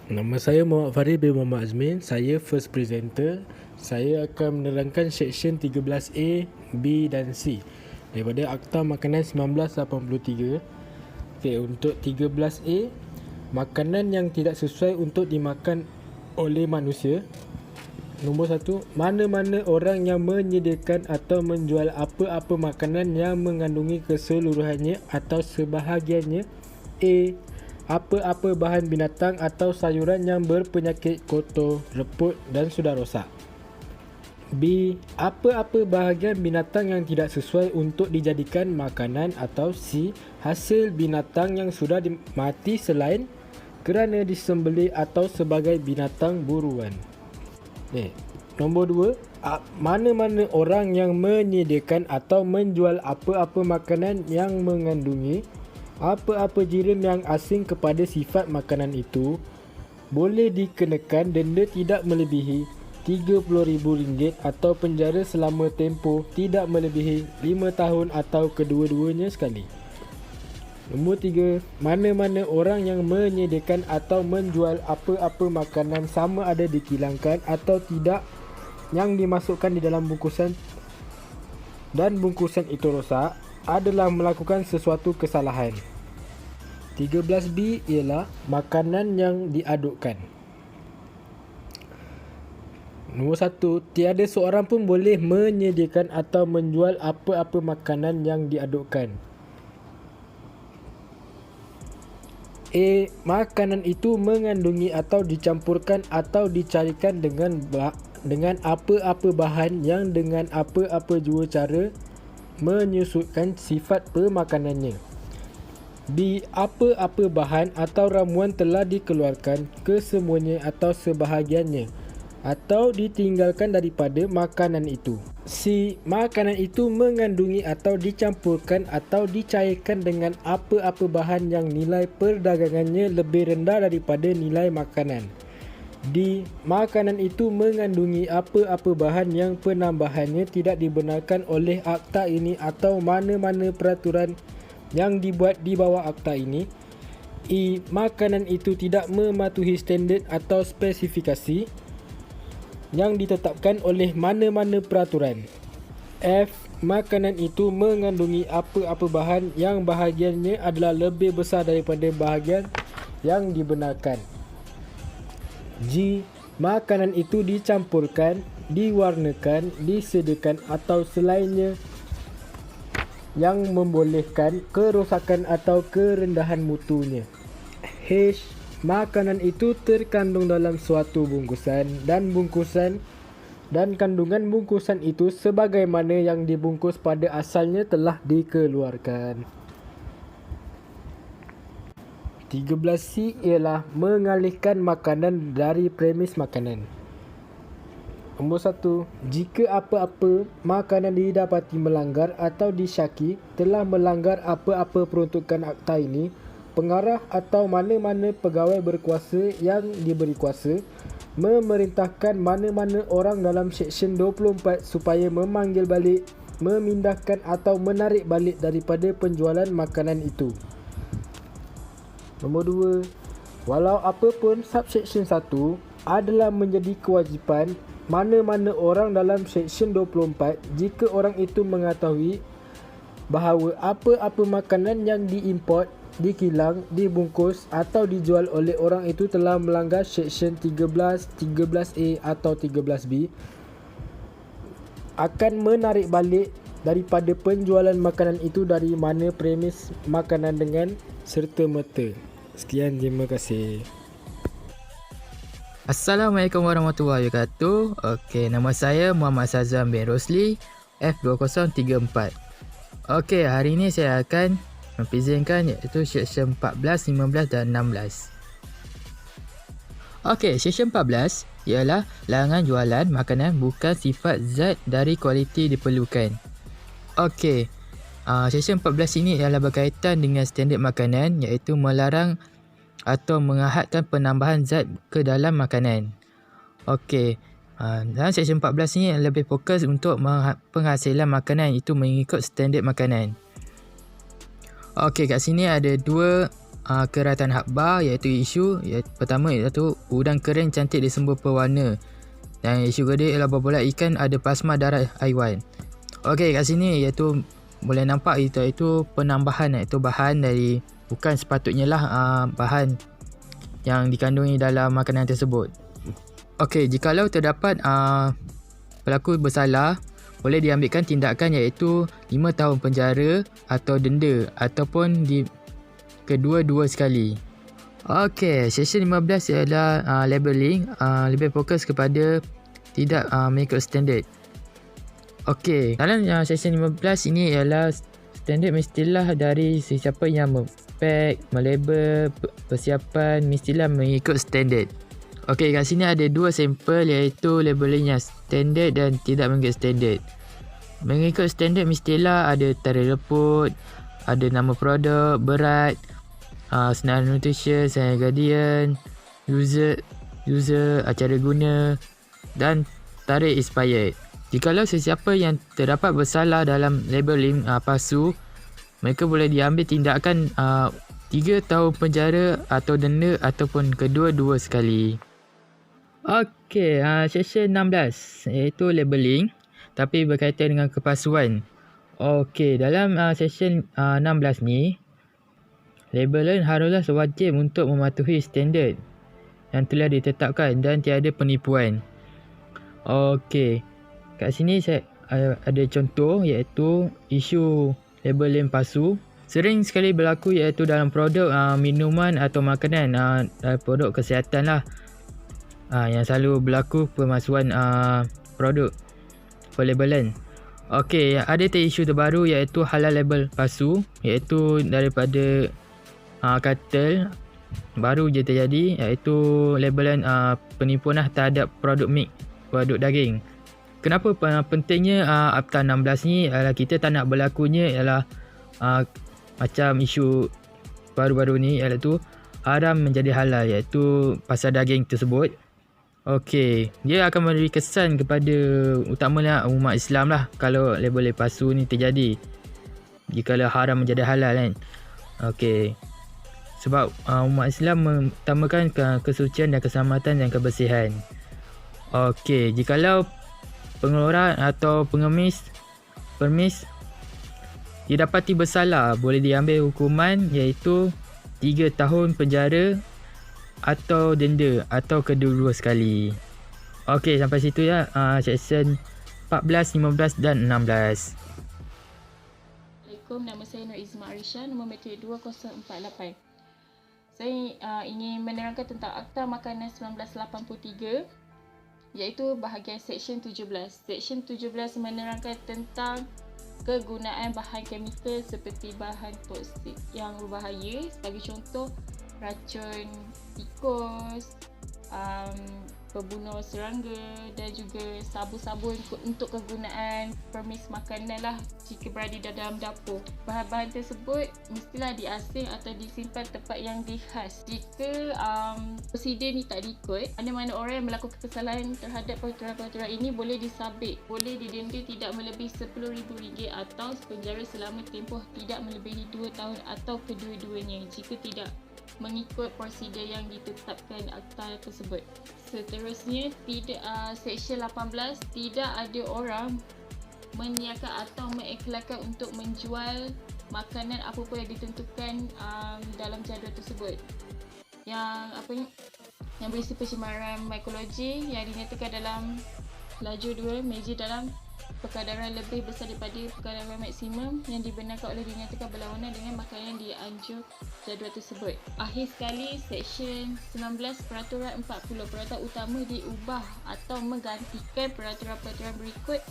Nama saya Muhammad Farid bin Muhammad Azmin. Saya first presenter. Saya akan menerangkan seksyen 13A, B dan C daripada Akta Makanan 1983. Okey, untuk 13A, makanan yang tidak sesuai untuk dimakan oleh manusia. Nombor 1, mana-mana orang yang menyediakan atau menjual apa-apa makanan yang mengandungi keseluruhannya atau sebahagiannya. A. Apa-apa bahan binatang atau sayuran yang berpenyakit, kotor, reput dan sudah rosak. B. Apa-apa bahagian binatang yang tidak sesuai untuk dijadikan makanan. Atau C. Hasil binatang yang sudah mati selain kerana disembelih atau sebagai binatang buruan. Nombor 2, mana-mana orang yang menyediakan atau menjual apa-apa makanan yang mengandungi apa-apa jirim yang asing kepada sifat makanan itu boleh dikenakan denda tidak melebihi RM30,000 atau penjara selama tempoh tidak melebihi 5 tahun atau kedua-duanya sekali. Nombor 3, mana-mana orang yang menyediakan atau menjual apa-apa makanan sama ada dikilangkan atau tidak yang dimasukkan di dalam bungkusan dan bungkusan itu rosak adalah melakukan sesuatu kesalahan. 13B ialah makanan yang diadukkan. Nombor 1, tiada seorang pun boleh menyediakan atau menjual apa-apa makanan yang diadukkan. A. Makanan itu mengandungi atau dicampurkan atau dicarikan dengan apa-apa bahan yang dengan apa-apa jua cara menyusutkan sifat pemakanannya. B. Apa-apa bahan atau ramuan telah dikeluarkan kesemuanya atau sebahagiannya atau ditinggalkan daripada makanan itu. C. Makanan itu mengandungi atau dicampurkan atau dicairkan dengan apa-apa bahan yang nilai perdagangannya lebih rendah daripada nilai makanan. D. Makanan itu mengandungi apa-apa bahan yang penambahannya tidak dibenarkan oleh akta ini atau mana-mana peraturan yang dibuat di bawah akta ini. E. Makanan itu tidak mematuhi standard atau spesifikasi yang ditetapkan oleh mana-mana peraturan. F. Makanan itu mengandungi apa-apa bahan yang bahagiannya adalah lebih besar daripada bahagian yang dibenarkan. G. Makanan itu dicampurkan, diwarnakan, disediakan atau selainnya yang membolehkan kerosakan atau kerendahan mutunya. H. Makanan itu terkandung dalam suatu bungkusan dan kandungan bungkusan itu sebagaimana yang dibungkus pada asalnya telah dikeluarkan. 13C ialah mengalihkan makanan dari premis makanan. Nombor 1, jika apa-apa makanan didapati melanggar atau disyaki telah melanggar apa-apa peruntukan akta ini, pengarah atau mana-mana pegawai berkuasa yang diberi kuasa memerintahkan mana-mana orang dalam seksyen 24 supaya memanggil balik, memindahkan atau menarik balik daripada penjualan makanan itu. Nombor 2, walau apapun subseksyen 1 adalah menjadi kewajipan mana-mana orang dalam seksyen 24 jika orang itu mengetahui bahawa apa-apa makanan yang diimport, dikilang, dibungkus atau dijual oleh orang itu telah melanggar seksyen 13, 13A atau 13B, akan menarik balik daripada penjualan makanan itu dari mana premis makanan dengan serta-merta. Sekian, terima kasih. Assalamualaikum warahmatullahi wabarakatuh. Okey, nama saya Muhammad Sazam bin Rosli, F2034. Okey, hari ini saya akan mempresentkan iaitu seksyen 14, 15 dan 16. Okey, seksyen 14 ialah larangan jualan makanan bukan sifat zat dari kualiti diperlukan. Okey, seksyen 14 ini ialah berkaitan dengan standard makanan iaitu melarang atau mengahadkan penambahan zat ke dalam makanan. Okey, dalam seksyen 14 ini lebih fokus untuk penghasilan makanan itu mengikut standard makanan. Okey, kat sini ada dua keratan Hakhbar, iaitu isu pertama iaitu udang kering cantik disembur pewarna. Dan isu kedua ialah berapa ikan ada plasma darah haiwan. Okey, kat sini iaitu boleh nampak itu penambahan, iaitu bahan dari bukan sepatutnya lah bahan yang dikandungi dalam makanan tersebut. Okey, jikalau terdapat pelaku bersalah, boleh diambilkan tindakan iaitu 5 tahun penjara atau denda ataupun kedua-dua sekali. Okey, session 15 ialah labeling, lebih fokus kepada tidak mengikut standard. Okey, dalam session 15 ini ialah standard mestilah dari sesiapa yang pack, melabel, persiapan mestilah mengikut standard. Okey, kat sini ada 2 sampel iaitu labeling yang standard dan tidak mengikut standard. Mengikut standard mestilah ada tarikh reput, ada nama produk, berat, senarai nutrition, senarai gradient, user, acara guna dan tarikh expired. Jikalau sesiapa yang terdapat bersalah dalam labeling palsu, mereka boleh diambil tindakan 3 tahun penjara atau denda ataupun kedua-dua sekali. Okey, session 16 iaitu labeling tapi berkaitan dengan kepalsuan. Okey, dalam session 16 ni, labelan haruslah sewajib untuk mematuhi standard yang telah ditetapkan dan tiada penipuan. Okey, kat sini saya ada contoh iaitu isu labeling palsu. Sering sekali berlaku iaitu dalam produk minuman atau makanan, dalam produk kesihatan lah. Yang selalu berlaku pemalsuan produk pelabelan. Okey, ada isu terbaru iaitu halal label palsu, iaitu daripada kartel baru je terjadi, iaitu labelan penipuan terhadap produk meat, produk daging. Kenapa pentingnya Akta 16 ni adalah kita tak nak berlakunya ialah macam isu baru-baru ni iaitu haram menjadi halal, iaitu pasal daging tersebut. Okey, dia akan memberi kesan kepada utamanya umat Islam lah kalau label palsu ni terjadi. Jikalau haram menjadi halal kan. Okey. Sebab umat Islam mengutamakan kesucian dan keselamatan dan kebersihan. Okey, jikalau pengeluaran atau permis didapati bersalah, boleh diambil hukuman iaitu 3 tahun penjara atau denda atau kedua-dua sekali. Okey, sampai situ ya session 14, 15 dan 16. Assalamualaikum, nama saya Nur Izma Arisha, nombor matrik 2048. Saya ingin menerangkan tentang Akta Makanan 1983 iaitu bahagian Seksyen 17. Seksyen 17 menerangkan tentang kegunaan bahan kimia seperti bahan toksik yang berbahaya, sebagai contoh racun tikus, pembunuh serangga dan juga sabun-sabun untuk kegunaan permis makanan lah jika berada dalam dapur. Bahan-bahan tersebut mestilah diasing atau disimpan tempat yang khas. Jika prosedur ni tak diikut, mana-mana orang yang melakukan kesalahan terhadap peraturan-peraturan ini boleh disabit, boleh didenda tidak melebihi RM10,000 atau penjara selama tempoh tidak melebihi 2 tahun atau kedua-duanya jika tidak mengikut prosedur yang ditetapkan akta tersebut. Seterusnya, Seksyen 18, tidak ada orang menyiarkan atau mengiklankan untuk menjual makanan apapun yang ditentukan dalam jadual tersebut. Yang berisi pencemaran mikrobiologi yang dinyatakan dalam laju 2 meja dalam perkadaran lebih besar daripada perkadaran maksimum yang dibenarkan oleh dinyatakan berlawanan dengan makanan yang dianjur jadual tersebut. Akhir sekali, Seksyen 19 Peraturan 40. Peraturan utama diubah atau menggantikan peraturan-peraturan berikut.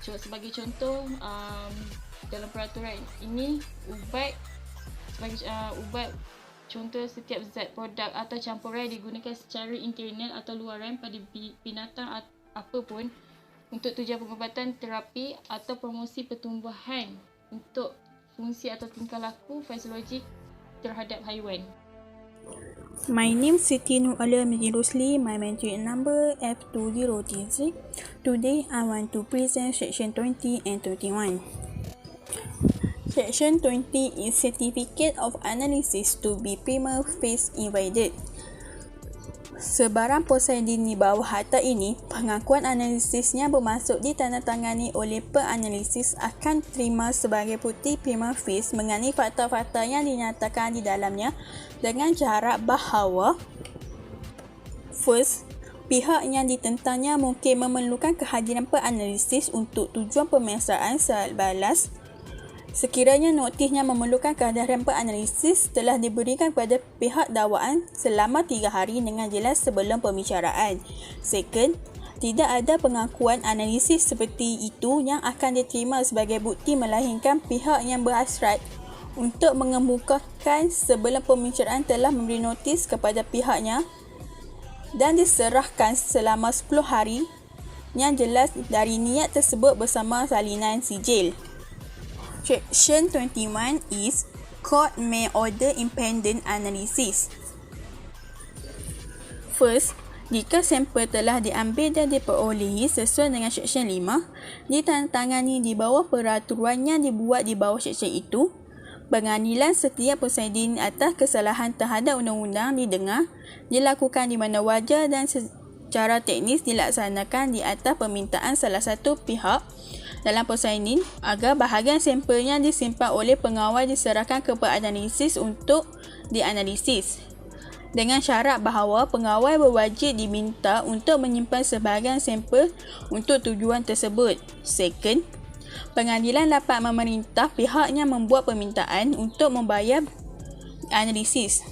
Sebagai contoh, dalam peraturan ini ubat contoh setiap zat, produk atau campuran digunakan secara internal atau luaran pada binatang apapun untuk tujuan pengobatan, terapi atau promosi pertumbuhan untuk fungsi atau tingkah laku fisiologik terhadap haiwan. My name is Siti Nur Alia Miri Rosli. My matric number F20TZ. Today I want to present section 20 and 21. Section 20 is Certificate of Analysis to be prima facie invalid. Sebarang prosedur di bawah harta ini, pengakuan analisisnya bermaksud ditandatangani oleh penganalisis akan terima sebagai bukti prima facie mengenai fakta-fakta yang dinyatakan di dalamnya dengan syarat bahawa first, pihak yang ditentangnya mungkin memerlukan kehadiran penganalisis untuk tujuan pemeriksaan secara balas. Sekiranya notisnya memerlukan kehadiran penganalisis telah diberikan kepada pihak dakwaan selama 3 hari dengan jelas sebelum pembicaraan. Second, tidak ada pengakuan analisis seperti itu yang akan diterima sebagai bukti melainkan pihak yang berhasrat untuk mengemukakan sebelum pembicaraan telah memberi notis kepada pihaknya dan diserahkan selama 10 hari yang jelas dari niat tersebut bersama salinan sijil. Section 21 is Court may order independent analysis. First, jika sampel telah diambil dan diperolehi sesuai dengan Section 5, ditandatangani di bawah peraturan yang dibuat di bawah Section itu, pengadilan setiap prosedur atas kesalahan terhadap undang-undang didengar, dilakukan di mana wajar dan secara teknis dilaksanakan di atas permintaan salah satu pihak dalam prosedur agar bahagian sampel yang disimpan oleh pengawal diserahkan ke penganalisis untuk dianalisis. Dengan syarat bahawa pengawal berwajib diminta untuk menyimpan sebahagian sampel untuk tujuan tersebut. Second, pengadilan dapat memerintah pihak yang membuat permintaan untuk membayar analisis.